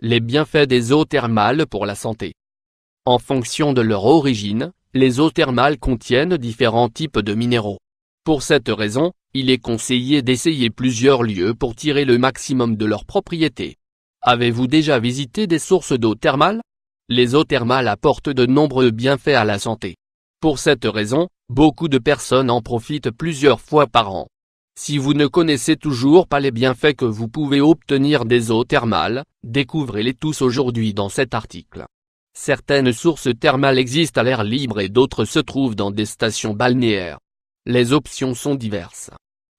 Les bienfaits des eaux thermales pour la santé. En fonction de leur origine, les eaux thermales contiennent différents types de minéraux. Pour cette raison, il est conseillé d'essayer plusieurs lieux pour tirer le maximum de leurs propriétés. Avez-vous déjà visité des sources d'eau thermale? Les eaux thermales apportent de nombreux bienfaits à la santé. Pour cette raison, beaucoup de personnes en profitent plusieurs fois par an. Si vous ne connaissez toujours pas les bienfaits que vous pouvez obtenir des eaux thermales, découvrez-les tous aujourd'hui dans cet article. Certaines sources thermales existent à l'air libre et d'autres se trouvent dans des stations balnéaires. Les options sont diverses.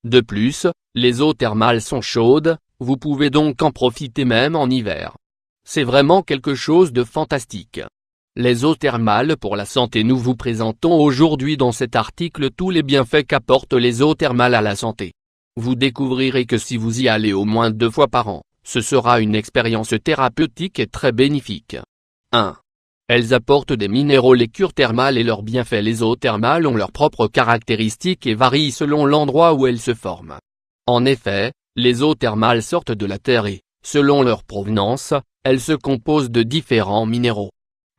De plus, les eaux thermales sont chaudes, vous pouvez donc en profiter même en hiver. C'est vraiment quelque chose de fantastique. Les eaux thermales pour la santé. Nous vous présentons aujourd'hui dans cet article tous les bienfaits qu'apportent les eaux thermales à la santé. Vous découvrirez que si vous y allez au moins 2 fois par an, ce sera une expérience thérapeutique et très bénéfique. 1. Elles apportent des minéraux. Les cures thermales et leurs bienfaits. Les eaux thermales ont leurs propres caractéristiques et varient selon l'endroit où elles se forment. En effet, les eaux thermales sortent de la terre et, selon leur provenance, elles se composent de différents minéraux.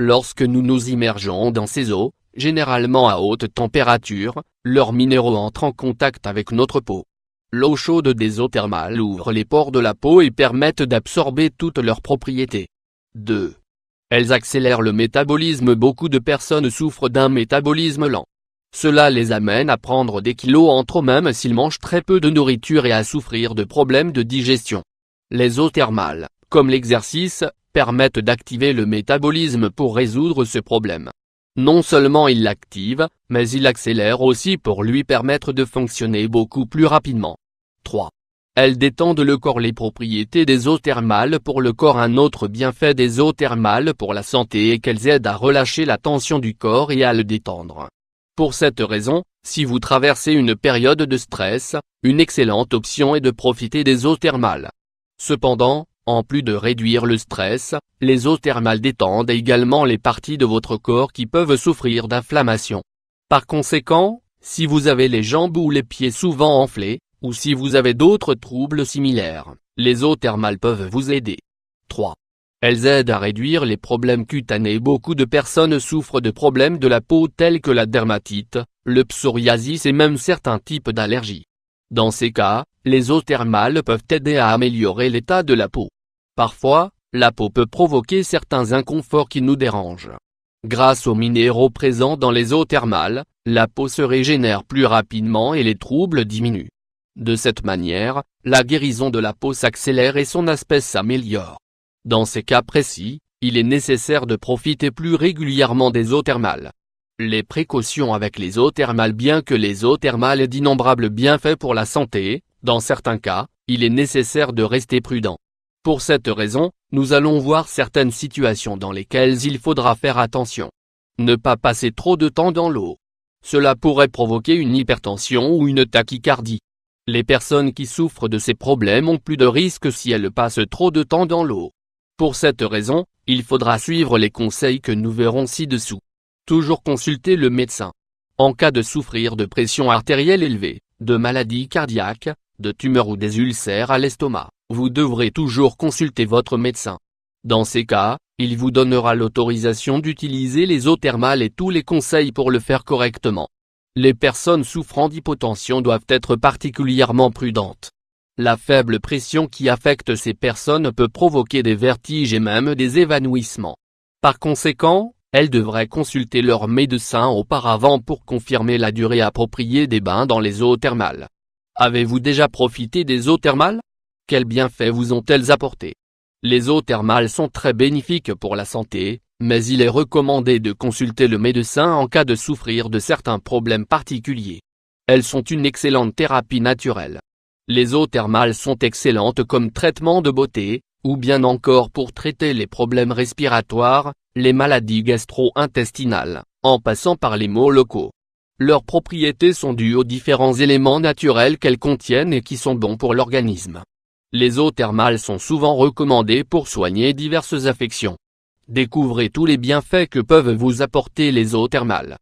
Lorsque nous nous immergeons dans ces eaux, généralement à haute température, leurs minéraux entrent en contact avec notre peau. L'eau chaude des eaux thermales ouvre les pores de la peau et permettent d'absorber toutes leurs propriétés. 2. Elles accélèrent le métabolisme. Beaucoup de personnes souffrent d'un métabolisme lent. Cela les amène à prendre des kilos en trop même s'ils mangent très peu de nourriture et à souffrir de problèmes de digestion. Les eaux thermales, comme l'exercice, permettent d'activer le métabolisme pour résoudre ce problème. Non seulement il l'active, mais il accélère aussi pour lui permettre de fonctionner beaucoup plus rapidement. 3. Elles détendent le corps. Les propriétés des eaux thermales pour le corps. Un autre bienfait des eaux thermales pour la santé est qu'elles aident à relâcher la tension du corps et à le détendre. Pour cette raison, si vous traversez une période de stress, une excellente option est de profiter des eaux thermales. Cependant, en plus de réduire le stress, les eaux thermales détendent également les parties de votre corps qui peuvent souffrir d'inflammation. Par conséquent, si vous avez les jambes ou les pieds souvent enflés, ou si vous avez d'autres troubles similaires, les eaux thermales peuvent vous aider. 3. Elles aident à réduire les problèmes cutanés. Beaucoup de personnes souffrent de problèmes de la peau tels que la dermatite, le psoriasis et même certains types d'allergies. Dans ces cas, les eaux thermales peuvent aider à améliorer l'état de la peau. Parfois, la peau peut provoquer certains inconforts qui nous dérangent. Grâce aux minéraux présents dans les eaux thermales, la peau se régénère plus rapidement et les troubles diminuent. De cette manière, la guérison de la peau s'accélère et son aspect s'améliore. Dans ces cas précis, il est nécessaire de profiter plus régulièrement des eaux thermales. Les précautions avec les eaux thermales. Bien que les eaux thermales aient d'innombrables bienfaits pour la santé, dans certains cas, il est nécessaire de rester prudent. Pour cette raison, nous allons voir certaines situations dans lesquelles il faudra faire attention. Ne pas passer trop de temps dans l'eau. Cela pourrait provoquer une hypertension ou une tachycardie. Les personnes qui souffrent de ces problèmes ont plus de risques si elles passent trop de temps dans l'eau. Pour cette raison, il faudra suivre les conseils que nous verrons ci-dessous. Toujours consulter le médecin. En cas de souffrir de pression artérielle élevée, de maladies cardiaques, de tumeurs ou des ulcères à l'estomac, vous devrez toujours consulter votre médecin. Dans ces cas, il vous donnera l'autorisation d'utiliser les eaux thermales et tous les conseils pour le faire correctement. Les personnes souffrant d'hypotension doivent être particulièrement prudentes. La faible pression qui affecte ces personnes peut provoquer des vertiges et même des évanouissements. Par conséquent, elles devraient consulter leur médecin auparavant pour confirmer la durée appropriée des bains dans les eaux thermales. Avez-vous déjà profité des eaux thermales? Quels bienfaits vous ont-elles apporté? Les eaux thermales sont très bénéfiques pour la santé, mais il est recommandé de consulter le médecin en cas de souffrir de certains problèmes particuliers. Elles sont une excellente thérapie naturelle. Les eaux thermales sont excellentes comme traitement de beauté, ou bien encore pour traiter les problèmes respiratoires, les maladies gastro-intestinales, en passant par les maux locaux. Leurs propriétés sont dues aux différents éléments naturels qu'elles contiennent et qui sont bons pour l'organisme. Les eaux thermales sont souvent recommandées pour soigner diverses affections. Découvrez tous les bienfaits que peuvent vous apporter les eaux thermales.